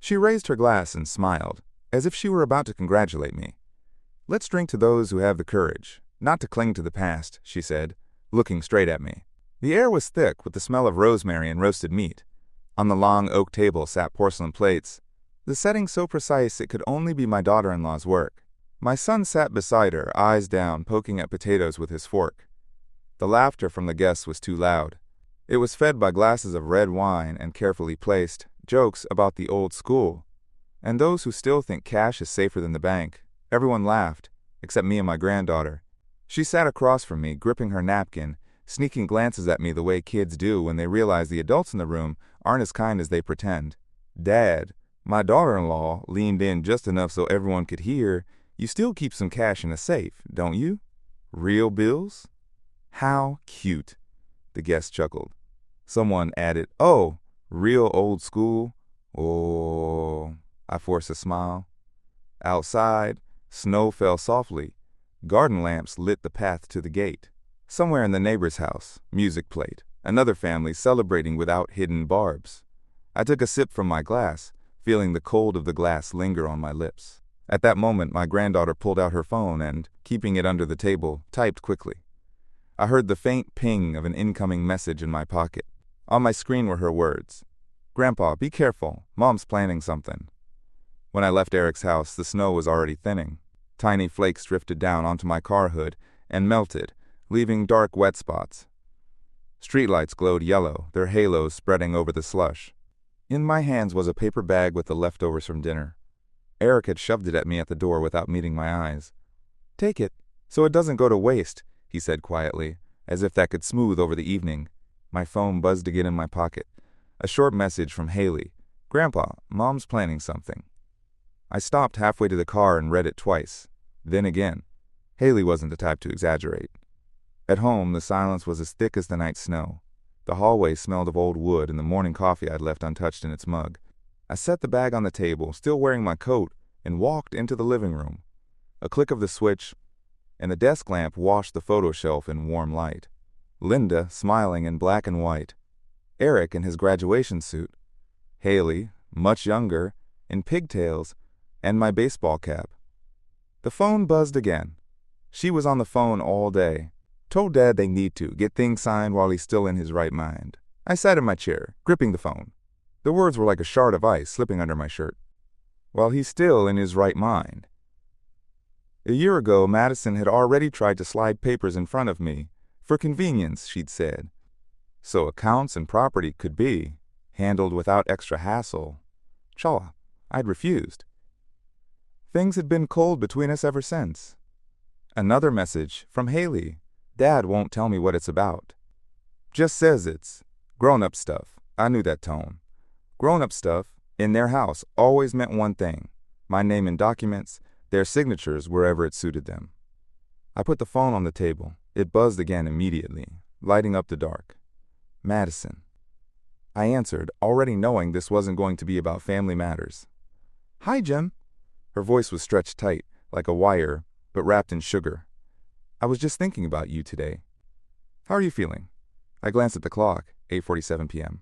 She raised her glass and smiled, as if she were about to congratulate me. "Let's drink to those who have the courage, not to cling to the past," she said, looking straight at me. The air was thick with the smell of rosemary and roasted meat. On the long oak table sat porcelain plates, the setting so precise it could only be my daughter-in-law's work. My son sat beside her, eyes down, poking at potatoes with his fork. The laughter from the guests was too loud. It was fed by glasses of red wine and carefully placed jokes about the old school, and those who still think cash is safer than the bank. Everyone laughed, except me and my granddaughter. She sat across from me, gripping her napkin, sneaking glances at me the way kids do when they realize the adults in the room aren't as kind as they pretend. "Dad," my daughter-in-law leaned in just enough so everyone could hear, "you still keep some cash in a safe, don't you? Real bills?" "How cute," the guest chuckled. Someone added, "Oh, real old school." "Oh," I forced a smile. Outside, snow fell softly. Garden lamps lit the path to the gate. Somewhere in the neighbor's house, music played, another family celebrating without hidden barbs. I took a sip from my glass, feeling the cold of the glass linger on my lips. At that moment, my granddaughter pulled out her phone and, keeping it under the table, typed quickly. I heard the faint ping of an incoming message in my pocket. On my screen were her words. "Grandpa, be careful. Mom's planning something." When I left Eric's house, the snow was already thinning. Tiny flakes drifted down onto my car hood and melted, leaving dark wet spots. Streetlights glowed yellow, their halos spreading over the slush. In my hands was a paper bag with the leftovers from dinner. Eric had shoved it at me at the door without meeting my eyes. "Take it, so it doesn't go to waste," he said quietly, as if that could smooth over the evening. My phone buzzed again in my pocket. A short message from Haley. "Grandpa, Mom's planning something." I stopped halfway to the car and read it twice. Then again. Haley wasn't the type to exaggerate. At home, the silence was as thick as the night snow. The hallway smelled of old wood and the morning coffee I'd left untouched in its mug. I set the bag on the table, still wearing my coat, and walked into the living room. A click of the switch, and the desk lamp washed the photo shelf in warm light. Linda, smiling in black and white. Eric in his graduation suit. Haley, much younger, in pigtails, and my baseball cap. The phone buzzed again. She was on the phone all day. Told Dad they need to get things signed while he's still in his right mind. I sat in my chair, gripping the phone. The words were like a shard of ice slipping under my shirt. While he's still in his right mind. A year ago, Madison had already tried to slide papers in front of me. For convenience, she'd said. So accounts and property could be handled without extra hassle. Chaw, I'd refused. Things had been cold between us ever since. Another message from Haley. Dad won't tell me what it's about. Just says it's grown-up stuff. I knew that tone. Grown-up stuff, in their house, always meant one thing. My name in documents, their signatures wherever it suited them. I put the phone on the table. It buzzed again immediately, lighting up the dark. Madison. I answered, already knowing this wasn't going to be about family matters. "Hi, Jim." Her voice was stretched tight, like a wire, but wrapped in sugar. "I was just thinking about you today. How are you feeling?" I glanced at the clock, 8:47 p.m.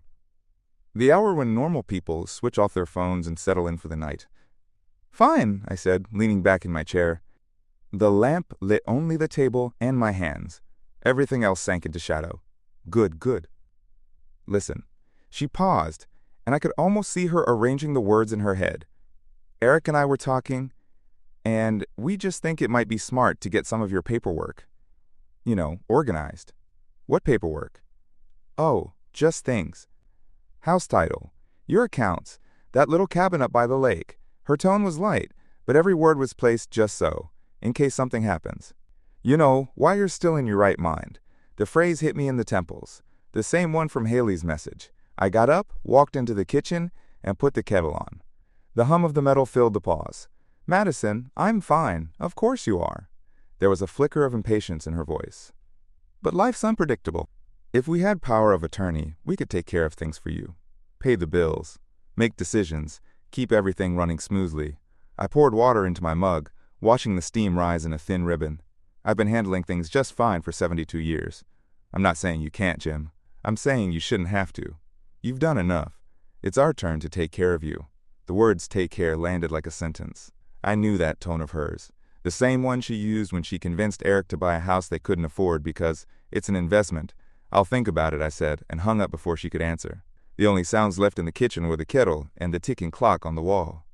The hour when normal people switch off their phones and settle in for the night. "Fine," I said, leaning back in my chair. The lamp lit only the table and my hands. Everything else sank into shadow. Good, good. Listen. She paused, and I could almost see her arranging the words in her head. Eric and I were talking, and we just think it might be smart to get some of your paperwork. Organized. What paperwork? Oh, just things. House title, your accounts, that little cabin up by the lake. Her tone was light, but every word was placed just so, in case something happens. While you're still in your right mind. The phrase hit me in the temples, the same one from Haley's message. I got up, walked into the kitchen, and put the kettle on. The hum of the metal filled the pause. "Madison, I'm fine. Of course you are." There was a flicker of impatience in her voice. "But life's unpredictable. If we had power of attorney, we could take care of things for you. Pay the bills, make decisions, keep everything running smoothly." I poured water into my mug, watching the steam rise in a thin ribbon. I've been handling things just fine for 72 years. I'm not saying you can't, Jim. I'm saying you shouldn't have to. You've done enough. It's our turn to take care of you. The words "take care" landed like a sentence. I knew that tone of hers. The same one she used when she convinced Eric to buy a house they couldn't afford because it's an investment. "I'll think about it," I said, and hung up before she could answer. The only sounds left in the kitchen were the kettle and the ticking clock on the wall.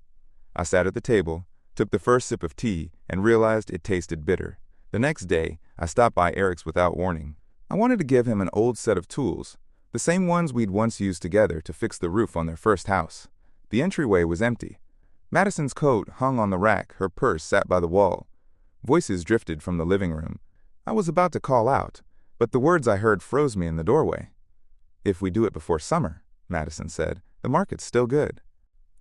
I sat at the table, took the first sip of tea, and realized it tasted bitter. The next day, I stopped by Eric's without warning. I wanted to give him an old set of tools, the same ones we'd once used together to fix the roof on their first house. The entryway was empty. Madison's coat hung on the rack, her purse sat by the wall. Voices drifted from the living room. I was about to call out, but the words I heard froze me in the doorway. "If we do it before summer," Madison said, "the market's still good.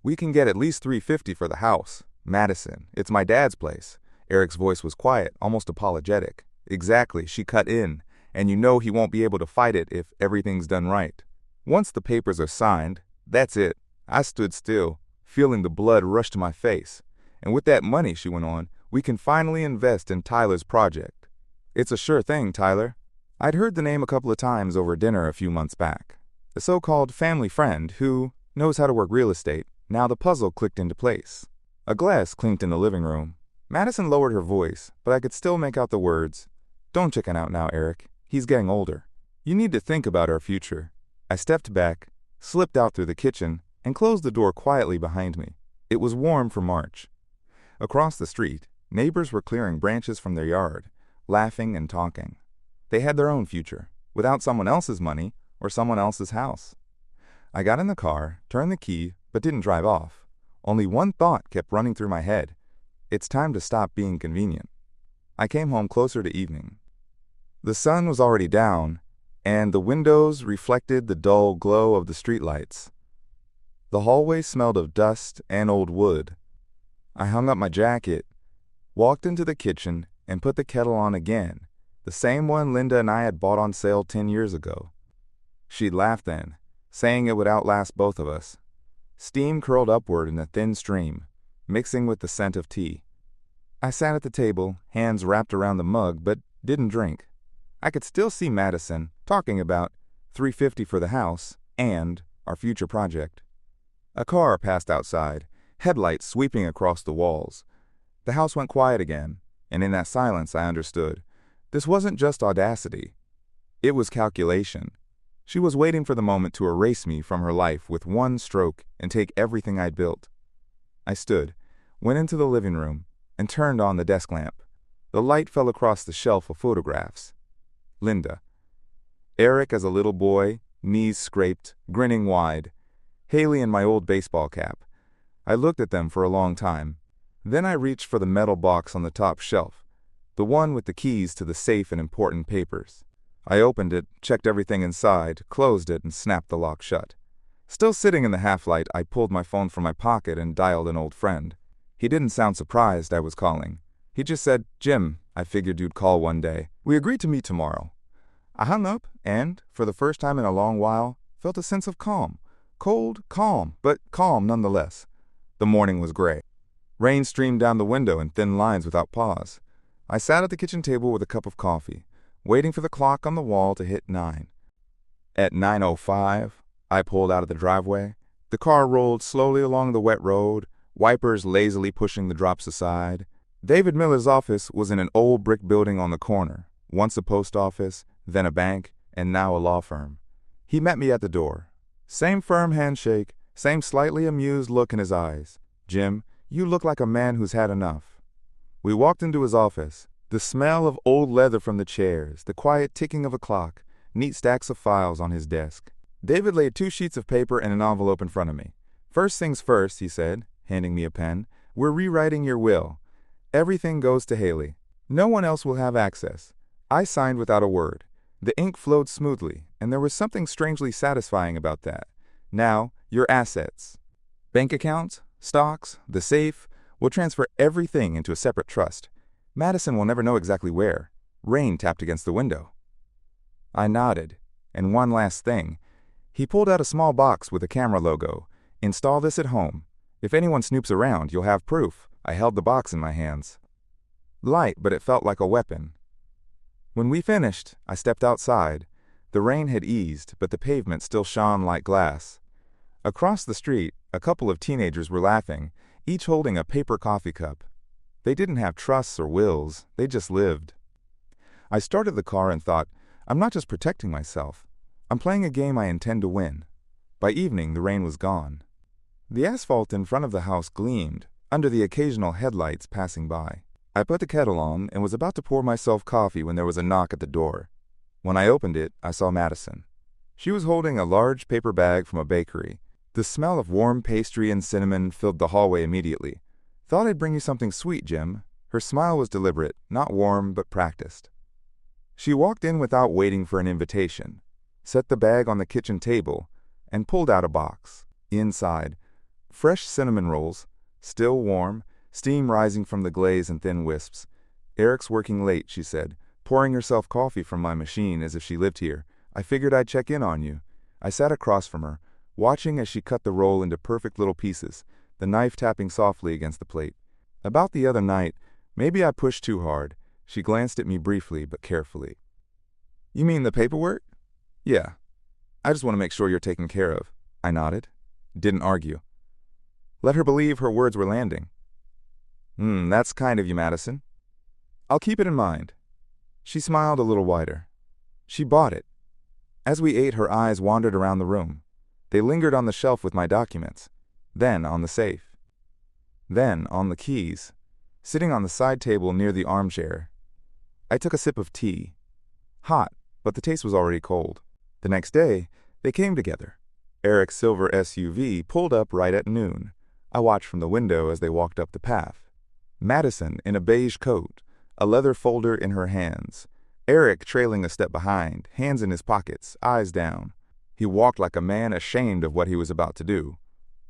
We can get at least $350 for the house." "Madison, it's my dad's place." Eric's voice was quiet, almost apologetic. "Exactly," she cut in, "and you know he won't be able to fight it if everything's done right. Once the papers are signed, that's it." I stood still, feeling the blood rush to my face. "And with that money," she went on, "we can finally invest in Tyler's project." "It's a sure thing, Tyler." I'd heard the name a couple of times over dinner a few months back. The so-called family friend who knows how to work real estate. Now the puzzle clicked into place. A glass clinked in the living room. Madison lowered her voice, but I could still make out the words. "Don't chicken out now, Eric. He's getting older. You need to think about our future." I stepped back, slipped out through the kitchen, and closed the door quietly behind me. It was warm for March. Across the street, neighbors were clearing branches from their yard, laughing and talking. They had their own future, without someone else's money or someone else's house. I got in the car, turned the key, but didn't drive off. Only one thought kept running through my head. It's time to stop being convenient. I came home closer to evening. The sun was already down, and the windows reflected the dull glow of the streetlights. The hallway smelled of dust and old wood. I hung up my jacket, walked into the kitchen, and put the kettle on again, the same one Linda and I had bought on sale 10 years ago. She'd laughed then, saying it would outlast both of us. Steam curled upward in a thin stream, mixing with the scent of tea. I sat at the table, hands wrapped around the mug, but didn't drink. I could still see Madison talking about $350 for the house and our future project. A car passed outside, headlights sweeping across the walls. The house went quiet again, and in that silence I understood. This wasn't just audacity. It was calculation. She was waiting for the moment to erase me from her life with one stroke and take everything I'd built. I stood, went into the living room, and turned on the desk lamp. The light fell across the shelf of photographs. Linda. Eric as a little boy, knees scraped, grinning wide. Haley in my old baseball cap. I looked at them for a long time. Then I reached for the metal box on the top shelf, the one with the keys to the safe and important papers. I opened it, checked everything inside, closed it, and snapped the lock shut. Still sitting in the half-light, I pulled my phone from my pocket and dialed an old friend. He didn't sound surprised I was calling. He just said, "Jim, I figured you'd call one day. We agreed to meet tomorrow." I hung up and, for the first time in a long while, felt a sense of calm. Cold, calm, but calm nonetheless. The morning was gray. Rain streamed down the window in thin lines without pause. I sat at the kitchen table with a cup of coffee, waiting for the clock on the wall to hit 9. At 9:05, I pulled out of the driveway. The car rolled slowly along the wet road, wipers lazily pushing the drops aside. David Miller's office was in an old brick building on the corner, once a post office, then a bank, and now a law firm. He met me at the door. Same firm handshake, same slightly amused look in his eyes. "Jim, you look like a man who's had enough." We walked into his office. The smell of old leather from the chairs, the quiet ticking of a clock, neat stacks of files on his desk. David laid 2 sheets of paper and an envelope in front of me. "First things first," he said, handing me a pen. "We're rewriting your will. Everything goes to Haley. No one else will have access." I signed without a word. The ink flowed smoothly, and there was something strangely satisfying about that. "Now, your assets. Bank accounts, stocks, the safe. We'll transfer everything into a separate trust. Madison will never know exactly where." Rain tapped against the window. I nodded. "And one last thing." He pulled out a small box with a camera logo. "Install this at home. If anyone snoops around, you'll have proof." I held the box in my hands. Light, but it felt like a weapon. When we finished, I stepped outside. The rain had eased, but the pavement still shone like glass. Across the street, a couple of teenagers were laughing, each holding a paper coffee cup. They didn't have trusts or wills, they just lived. I started the car and thought, I'm not just protecting myself. I'm playing a game I intend to win. By evening, the rain was gone. The asphalt in front of the house gleamed, under the occasional headlights passing by. I put the kettle on and was about to pour myself coffee when there was a knock at the door. When I opened it, I saw Madison. She was holding a large paper bag from a bakery. The smell of warm pastry and cinnamon filled the hallway immediately. Thought I'd bring you something sweet, Jim. Her smile was deliberate, not warm, but practiced. She walked in without waiting for an invitation, set the bag on the kitchen table, and pulled out a box. Inside, fresh cinnamon rolls, still warm, steam rising from the glaze in thin wisps. Eric's working late, she said, pouring herself coffee from my machine as if she lived here. I figured I'd check in on you. I sat across from her, watching as she cut the roll into perfect little pieces, the knife tapping softly against the plate. About the other night, maybe I pushed too hard. She glanced at me briefly but carefully. You mean the paperwork? Yeah. I just want to make sure you're taken care of. I nodded. Didn't argue. Let her believe her words were landing. That's kind of you, Madison. I'll keep it in mind. She smiled a little wider. She bought it. As we ate, her eyes wandered around the room. They lingered on the shelf with my documents, then on the safe, then on the keys, sitting on the side table near the armchair. I took a sip of tea. Hot, but the taste was already cold. The next day, they came together. Eric's silver SUV pulled up right at noon. I watched from the window as they walked up the path. Madison in a beige coat, a leather folder in her hands. Eric trailing a step behind, hands in his pockets, eyes down. He walked like a man ashamed of what he was about to do.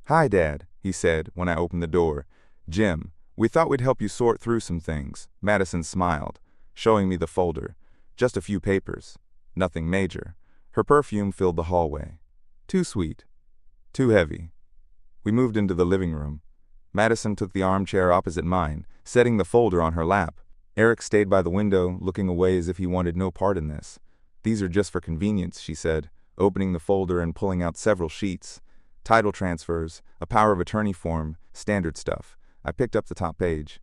Hi, Dad, he said when I opened the door. Jim, we thought we'd help you sort through some things. Madison smiled, showing me the folder. Just a few papers. Nothing major. Her perfume filled the hallway. Too sweet. Too heavy. We moved into the living room. Madison took the armchair opposite mine, setting the folder on her lap. Eric stayed by the window, looking away as if he wanted no part in this. These are just for convenience, she said, opening the folder and pulling out several sheets. Title transfers, a power of attorney form, standard stuff. I picked up the top page.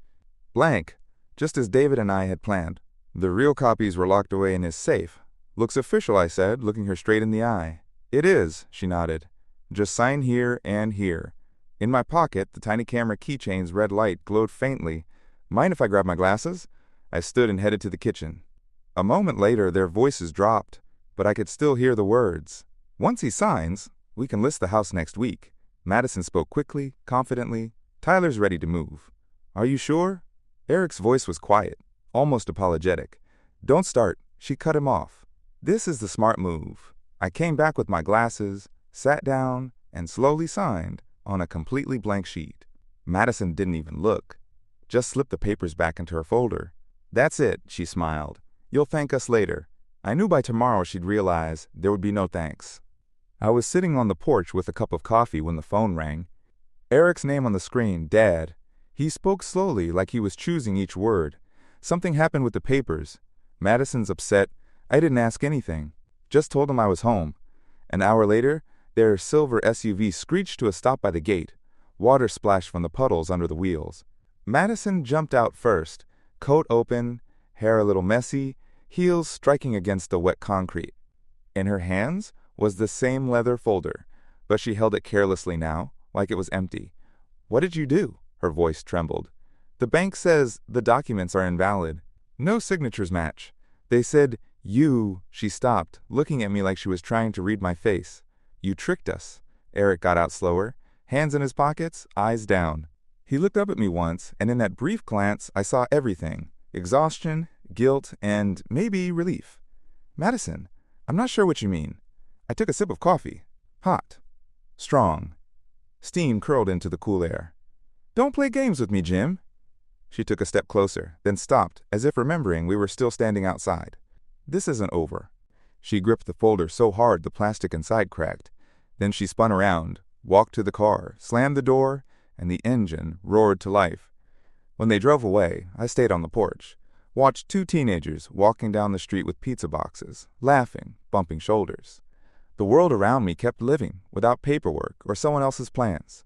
Blank, just as David and I had planned. The real copies were locked away in his safe. Looks official, I said, looking her straight in the eye. It is, she nodded. Just sign here and here. In my pocket, the tiny camera keychain's red light glowed faintly. Mind if I grab my glasses? I stood and headed to the kitchen. A moment later, their voices dropped, but I could still hear the words. Once he signs, we can list the house next week. Madison spoke quickly, confidently. Tyler's ready to move. Are you sure? Eric's voice was quiet, almost apologetic. Don't start, she cut him off. This is the smart move. I came back with my glasses, sat down, and slowly signed on a completely blank sheet. Madison didn't even look, just slipped the papers back into her folder. That's it, she smiled. You'll thank us later. I knew by tomorrow she'd realize there would be no thanks. I was sitting on the porch with a cup of coffee when the phone rang. Eric's name on the screen, Dad. He spoke slowly, like he was choosing each word. Something happened with the papers. Madison's upset. I didn't ask anything. Just told him I was home. An hour later, their silver SUV screeched to a stop by the gate. Water splashed from the puddles under the wheels. Madison jumped out first, coat open, hair a little messy, heels striking against the wet concrete. In her hands was the same leather folder, but she held it carelessly now, like it was empty. What did you do? Her voice trembled. The bank says the documents are invalid. No signatures match. They said, you, she stopped, looking at me like she was trying to read my face. You tricked us. Eric got out slower, hands in his pockets, eyes down. He looked up at me once, and in that brief glance, I saw everything. Exhaustion, guilt, and maybe relief. Madison, I'm not sure what you mean. I took a sip of coffee. Hot. Strong. Steam curled into the cool air. Don't play games with me, Jim. She took a step closer, then stopped, as if remembering we were still standing outside. This isn't over. She gripped the folder so hard the plastic inside cracked. Then she spun around, walked to the car, slammed the door, and the engine roared to life. When they drove away, I stayed on the porch, watched two teenagers walking down the street with pizza boxes, laughing, bumping shoulders. The world around me kept living, without paperwork or someone else's plans.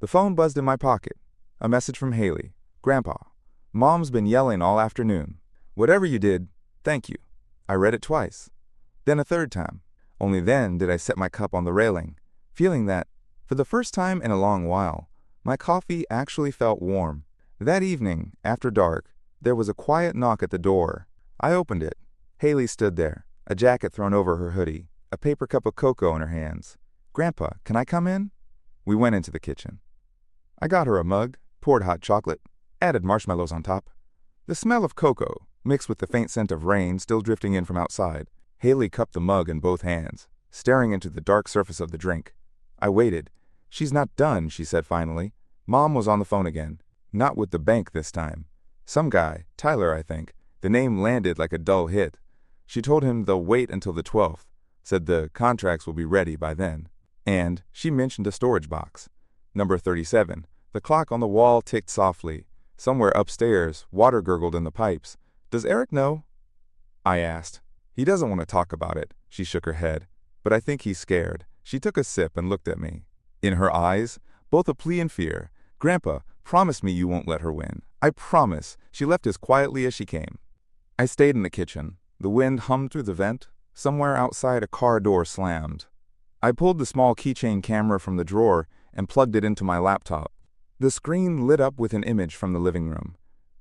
The phone buzzed in my pocket. A message from Haley. Grandpa, Mom's been yelling all afternoon. Whatever you did, thank you. I read it twice. Then a third time. Only then did I set my cup on the railing, feeling that, for the first time in a long while, my coffee actually felt warm. That evening, after dark, there was a quiet knock at the door. I opened it. Haley stood there, a jacket thrown over her hoodie, a paper cup of cocoa in her hands. Grandpa, can I come in? We went into the kitchen. I got her a mug, poured hot chocolate, added marshmallows on top. The smell of cocoa, mixed with the faint scent of rain still drifting in from outside. Haley cupped the mug in both hands, staring into the dark surface of the drink. I waited. She's not done, she said finally. Mom was on the phone again. Not with the bank this time. Some guy, Tyler, I think. The name landed like a dull hit. She told him they'll wait until the 12th, said the contracts will be ready by then. And she mentioned a storage box. Number 37. The clock on the wall ticked softly. Somewhere upstairs, water gurgled in the pipes. Does Eric know? I asked. He doesn't want to talk about it, she shook her head. But I think he's scared. She took a sip and looked at me. In her eyes, both a plea and fear. Grandpa, promise me you won't let her win. I promise. She left as quietly as she came. I stayed in the kitchen. The wind hummed through the vent. Somewhere outside a car door slammed. I pulled the small keychain camera from the drawer and plugged it into my laptop. The screen lit up with an image from the living room.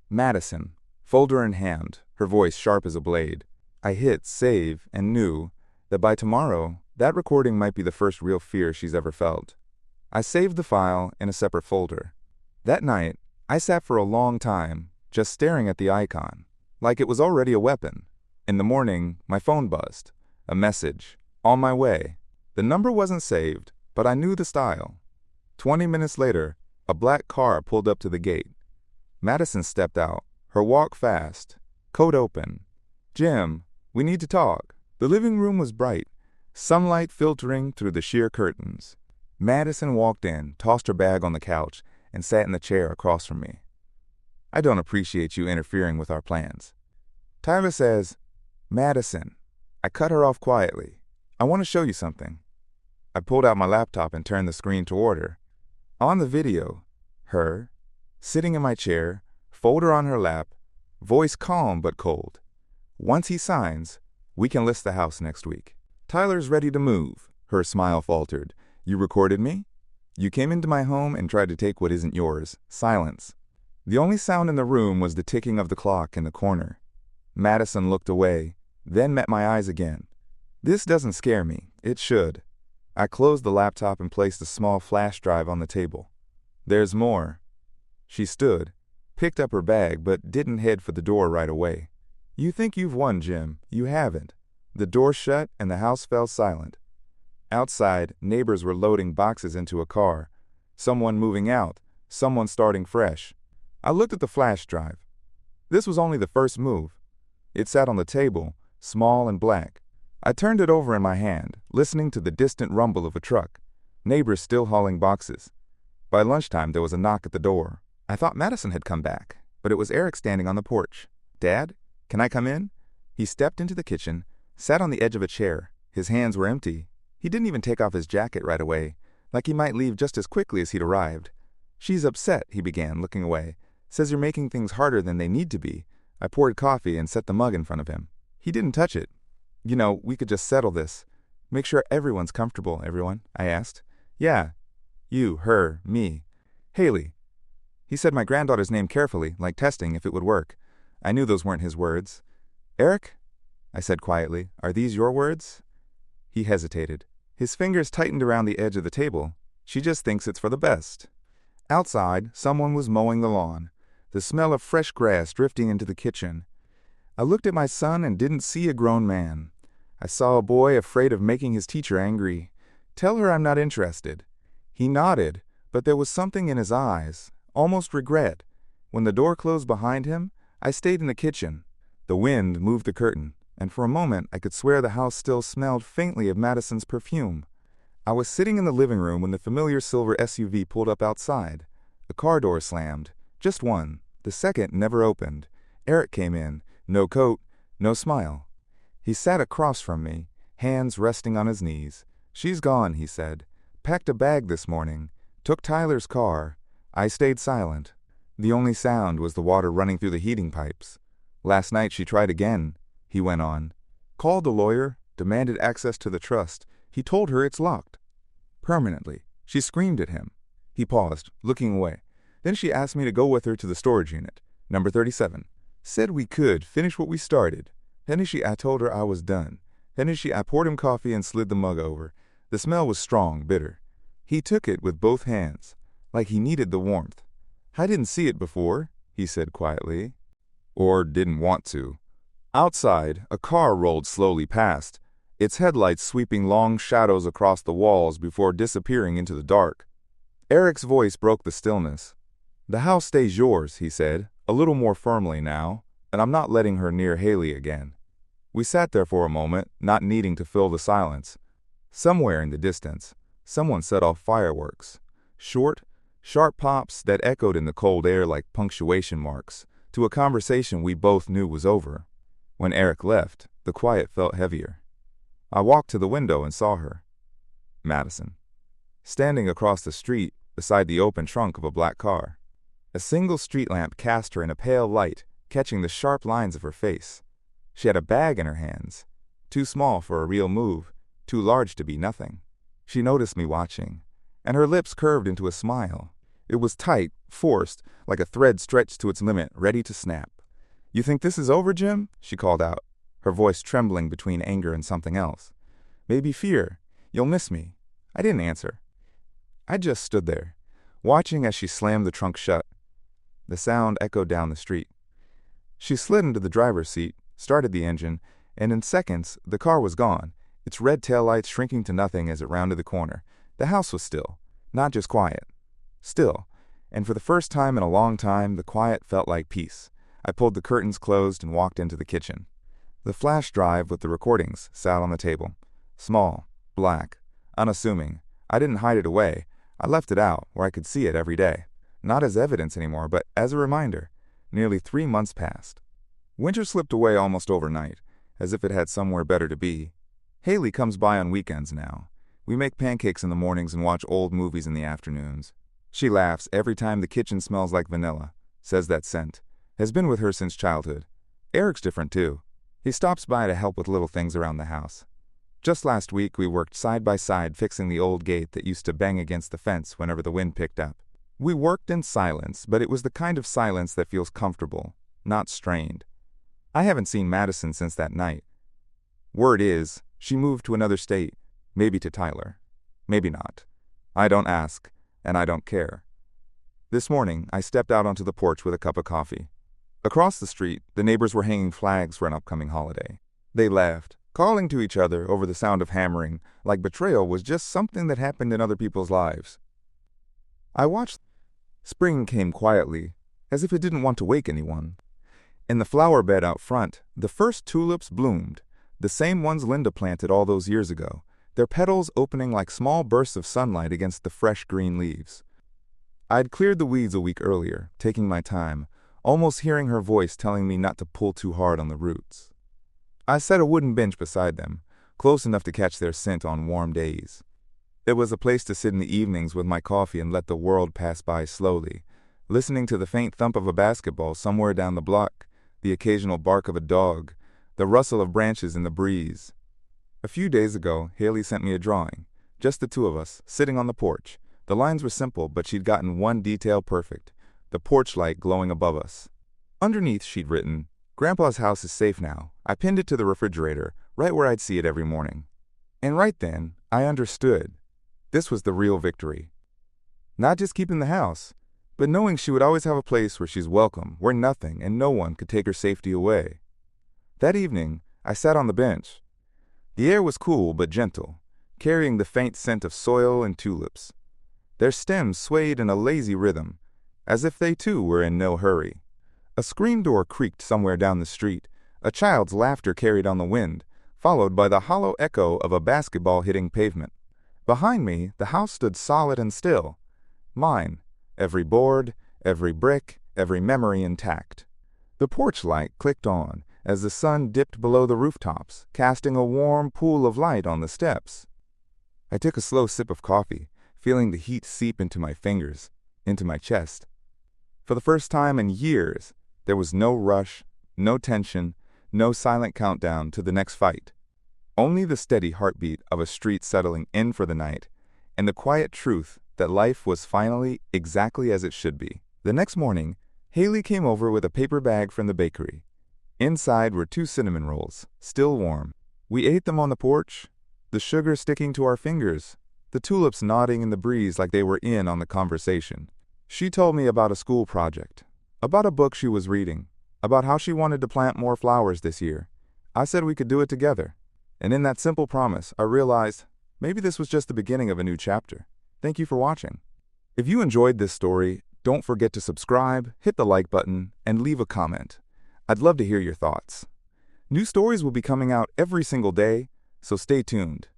Madison, folder in hand, her voice sharp as a blade. I hit save and knew that by tomorrow, that recording might be the first real fear she's ever felt. I saved the file in a separate folder. That night, I sat for a long time, just staring at the icon, like it was already a weapon. In the morning, my phone buzzed. A message. On my way. The number wasn't saved, but I knew the style. 20 minutes later, a black car pulled up to the gate. Madison stepped out, her walk fast, coat open. Jim, we need to talk. The living room was bright, sunlight filtering through the sheer curtains. Madison walked in, tossed her bag on the couch, and sat in the chair across from me. I don't appreciate you interfering with our plans. Tyler says, Madison. I cut her off quietly. I want to show you something. I pulled out my laptop and turned the screen toward her. On the video, her, sitting in my chair, folder on her lap, voice calm but cold. Once he signs, we can list the house next week. Tyler's ready to move, her smile faltered. You recorded me? You came into my home and tried to take what isn't yours. Silence. The only sound in the room was the ticking of the clock in the corner. Madison looked away, then met my eyes again. This doesn't scare me. It should. I closed the laptop and placed a small flash drive on the table. There's more. She stood, picked up her bag, but didn't head for the door right away. You think you've won, Jim. You haven't. The door shut and the house fell silent. Outside, neighbors were loading boxes into a car. Someone moving out, someone starting fresh. I looked at the flash drive. This was only the first move. It sat on the table, small and black. I turned it over in my hand, listening to the distant rumble of a truck. Neighbors still hauling boxes. By lunchtime, there was a knock at the door. I thought Madison had come back, but it was Eric standing on the porch. Dad, can I come in? He stepped into the kitchen, sat on the edge of a chair. His hands were empty. He didn't even take off his jacket right away, like he might leave just as quickly as he'd arrived. She's upset, he began, looking away. Says you're making things harder than they need to be. I poured coffee and set the mug in front of him. He didn't touch it. You know, we could just settle this. Make sure everyone's comfortable, everyone, I asked. Yeah. You, her, me. Haley. He said my granddaughter's name carefully, like testing if it would work. I knew those weren't his words. Eric? I said quietly. Are these your words? He hesitated. His fingers tightened around the edge of the table. She just thinks it's for the best. Outside, someone was mowing the lawn, the smell of fresh grass drifting into the kitchen. I looked at my son and didn't see a grown man. I saw a boy afraid of making his teacher angry. Tell her I'm not interested. He nodded, but there was something in his eyes, almost regret. When the door closed behind him, I stayed in the kitchen. The wind moved the curtain, and for a moment I could swear the house still smelled faintly of Madison's perfume. I was sitting in the living room when the familiar silver SUV pulled up outside. The car door slammed. Just one. The second never opened. Eric came in. No coat, no smile. He sat across from me, hands resting on his knees. "She's gone," he said. "Packed a bag this morning. Took Tyler's car." I stayed silent. The only sound was the water running through the heating pipes. "Last night she tried again," he went on. "Called the lawyer, demanded access to the trust. He told her it's locked. Permanently." She screamed at him. He paused, looking away. "Then she asked me to go with her to the storage unit, number 37. Said we could finish what we started. Then I told her I was done. Then I poured him coffee and slid the mug over. The smell was strong, bitter. He took it with both hands, like he needed the warmth. I didn't see it before," he said quietly. "Or didn't want to." Outside, a car rolled slowly past, its headlights sweeping long shadows across the walls before disappearing into the dark. Eric's voice broke the stillness. "The house stays yours," he said, a little more firmly now, "and I'm not letting her near Haley again." We sat there for a moment, not needing to fill the silence. Somewhere in the distance, someone set off fireworks. Short, sharp pops that echoed in the cold air like punctuation marks, to a conversation we both knew was over. When Eric left, the quiet felt heavier. I walked to the window and saw her. Madison. Standing across the street, beside the open trunk of a black car. A single street lamp cast her in a pale light, catching the sharp lines of her face. She had a bag in her hands, too small for a real move, too large to be nothing. She noticed me watching, and her lips curved into a smile. It was tight, forced, like a thread stretched to its limit, ready to snap. "You think this is over, Jim?" she called out, her voice trembling between anger and something else. "Maybe fear. You'll miss me." I didn't answer. I just stood there, watching as she slammed the trunk shut. The sound echoed down the street. She slid into the driver's seat, started the engine, and in seconds the car was gone, its red taillights shrinking to nothing as it rounded the corner. The house was still, not just quiet. Still, and for the first time in a long time, the quiet felt like peace. I pulled the curtains closed and walked into the kitchen. The flash drive with the recordings sat on the table. Small, black, unassuming. I didn't hide it away. I left it out where I could see it every day. Not as evidence anymore, but as a reminder. Nearly 3 months passed. Winter slipped away almost overnight, as if it had somewhere better to be. Haley comes by on weekends now. We make pancakes in the mornings and watch old movies in the afternoons. She laughs every time the kitchen smells like vanilla, says that scent. Has been with her since childhood. Eric's different too. He stops by to help with little things around the house. Just last week we worked side by side fixing the old gate that used to bang against the fence whenever the wind picked up. We worked in silence, but it was the kind of silence that feels comfortable, not strained. I haven't seen Madison since that night. Word is, she moved to another state, maybe to Tyler. Maybe not. I don't ask, and I don't care. This morning, I stepped out onto the porch with a cup of coffee. Across the street, the neighbors were hanging flags for an upcoming holiday. They laughed, calling to each other over the sound of hammering, like betrayal was just something that happened in other people's lives. I watched. Spring came quietly, as if it didn't want to wake anyone. In the flower bed out front, the first tulips bloomed, the same ones Linda planted all those years ago, their petals opening like small bursts of sunlight against the fresh green leaves. I'd cleared the weeds a week earlier, taking my time, almost hearing her voice telling me not to pull too hard on the roots. I set a wooden bench beside them, close enough to catch their scent on warm days. It was a place to sit in the evenings with my coffee and let the world pass by slowly, listening to the faint thump of a basketball somewhere down the block, the occasional bark of a dog, the rustle of branches in the breeze. A few days ago, Haley sent me a drawing, just the two of us, sitting on the porch. The lines were simple, but she'd gotten one detail perfect, the porch light glowing above us. Underneath, she'd written, "Grandpa's house is safe now." I pinned it to the refrigerator, right where I'd see it every morning. And right then, I understood. This was the real victory. Not just keeping the house, but knowing she would always have a place where she's welcome, where nothing and no one could take her safety away. That evening, I sat on the bench. The air was cool but gentle, carrying the faint scent of soil and tulips. Their stems swayed in a lazy rhythm, as if they too were in no hurry. A screen door creaked somewhere down the street, a child's laughter carried on the wind, followed by the hollow echo of a basketball hitting pavement. Behind me, the house stood solid and still. Mine, every board, every brick, every memory intact. The porch light clicked on, as the sun dipped below the rooftops, casting a warm pool of light on the steps. I took a slow sip of coffee, feeling the heat seep into my fingers, into my chest. For the first time in years, there was no rush, no tension, no silent countdown to the next fight. Only the steady heartbeat of a street settling in for the night, and the quiet truth that life was finally exactly as it should be. The next morning, Haley came over with a paper bag from the bakery. Inside were 2 cinnamon rolls, still warm. We ate them on the porch, the sugar sticking to our fingers, the tulips nodding in the breeze like they were in on the conversation. She told me about a school project, about a book she was reading, about how she wanted to plant more flowers this year. I said we could do it together. And in that simple promise, I realized maybe this was just the beginning of a new chapter. Thank you for watching. If you enjoyed this story, don't forget to subscribe, hit the like button, and leave a comment. I'd love to hear your thoughts. New stories will be coming out every single day, so stay tuned.